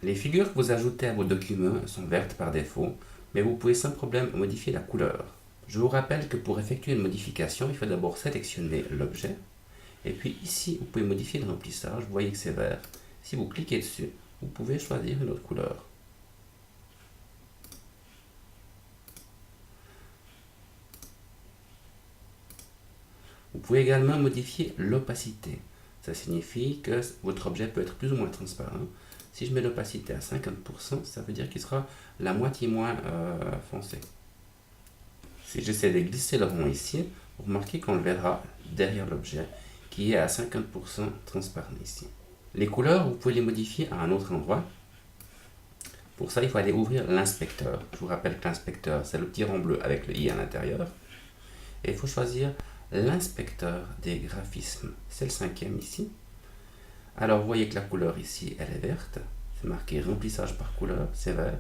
Les figures que vous ajoutez à vos documents sont vertes par défaut, mais vous pouvez sans problème modifier la couleur. Je vous rappelle que pour effectuer une modification, il faut d'abord sélectionner l'objet, et puis ici, vous pouvez modifier le remplissage, vous voyez que c'est vert. Si vous cliquez dessus, vous pouvez choisir une autre couleur. Vous pouvez également modifier l'opacité. Ça signifie que votre objet peut être plus ou moins transparent. Si je mets l'opacité à 50%, ça veut dire qu'il sera la moitié moins foncé. Si j'essaie de glisser le rond ici, vous remarquez qu'on le verra derrière l'objet qui est à 50% transparent ici. Les couleurs, vous pouvez les modifier à un autre endroit. Pour ça, il faut aller ouvrir l'inspecteur. Je vous rappelle que l'inspecteur, c'est le petit rond bleu avec le i à l'intérieur. Et il faut choisir l'inspecteur des graphismes. C'est le 5e ici. Alors, vous voyez que la couleur ici, elle est verte. C'est marqué remplissage par couleur, c'est vert.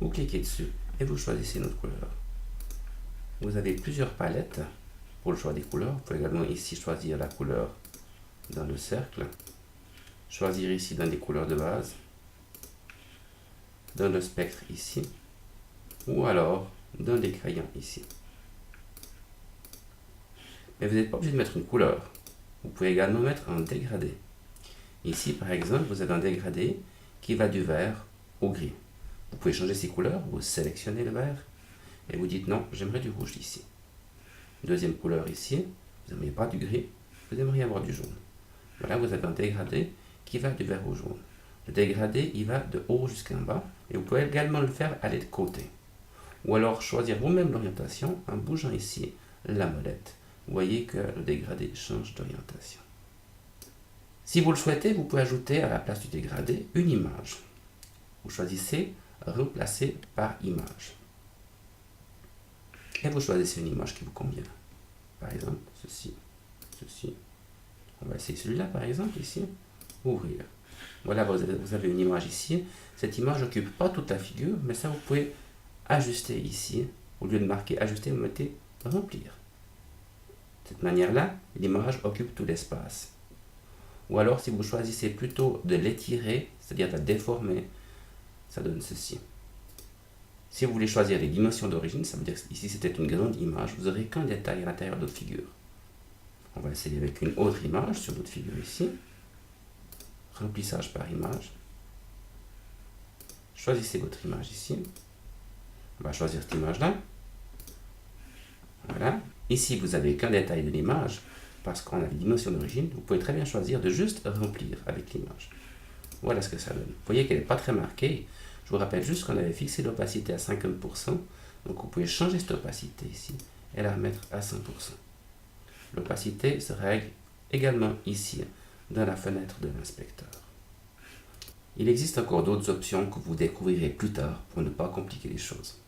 Vous cliquez dessus et vous choisissez une autre couleur. Vous avez plusieurs palettes pour le choix des couleurs. Vous pouvez également ici choisir la couleur dans le cercle. Choisir ici dans les couleurs de base. Dans le spectre ici. Ou alors dans les crayons ici. Mais vous n'êtes pas obligé de mettre une couleur. Vous pouvez également mettre un dégradé. Ici, par exemple, vous avez un dégradé qui va du vert au gris. Vous pouvez changer ces couleurs, vous sélectionnez le vert et vous dites non, j'aimerais du rouge ici. Deuxième couleur ici, vous n'aimeriez pas du gris, vous aimeriez avoir du jaune. Voilà, vous avez un dégradé qui va du vert au jaune. Le dégradé, il va de haut jusqu'en bas et vous pouvez également le faire aller de côté. Ou alors choisir vous-même l'orientation en bougeant ici la molette. Vous voyez que le dégradé change d'orientation. Si vous le souhaitez, vous pouvez ajouter à la place du dégradé une image. Vous choisissez remplacer par image. Et vous choisissez une image qui vous convient. Par exemple, ceci. On va essayer celui-là, par exemple, ici. Ouvrir. Voilà, vous avez une image ici. Cette image n'occupe pas toute la figure, mais ça, vous pouvez ajuster ici. Au lieu de marquer ajuster, vous mettez remplir. De cette manière-là, l'image occupe tout l'espace. Ou alors, si vous choisissez plutôt de l'étirer, c'est-à-dire de la déformer, ça donne ceci. Si vous voulez choisir les dimensions d'origine, ça veut dire que ici c'était une grande image, vous n'aurez qu'un détail à l'intérieur de votre figure. On va essayer avec une autre image sur notre figure ici. Remplissage par image. Choisissez votre image ici. On va choisir cette image-là. Voilà. Ici, vous n'avez qu'un détail de l'image, parce qu'on a les dimensions d'origine. Vous pouvez très bien choisir de juste remplir avec l'image. Voilà ce que ça donne. Vous voyez qu'elle n'est pas très marquée. Je vous rappelle juste qu'on avait fixé l'opacité à 50%. Donc vous pouvez changer cette opacité ici et la remettre à 100%. L'opacité se règle également ici, dans la fenêtre de l'inspecteur. Il existe encore d'autres options que vous découvrirez plus tard pour ne pas compliquer les choses.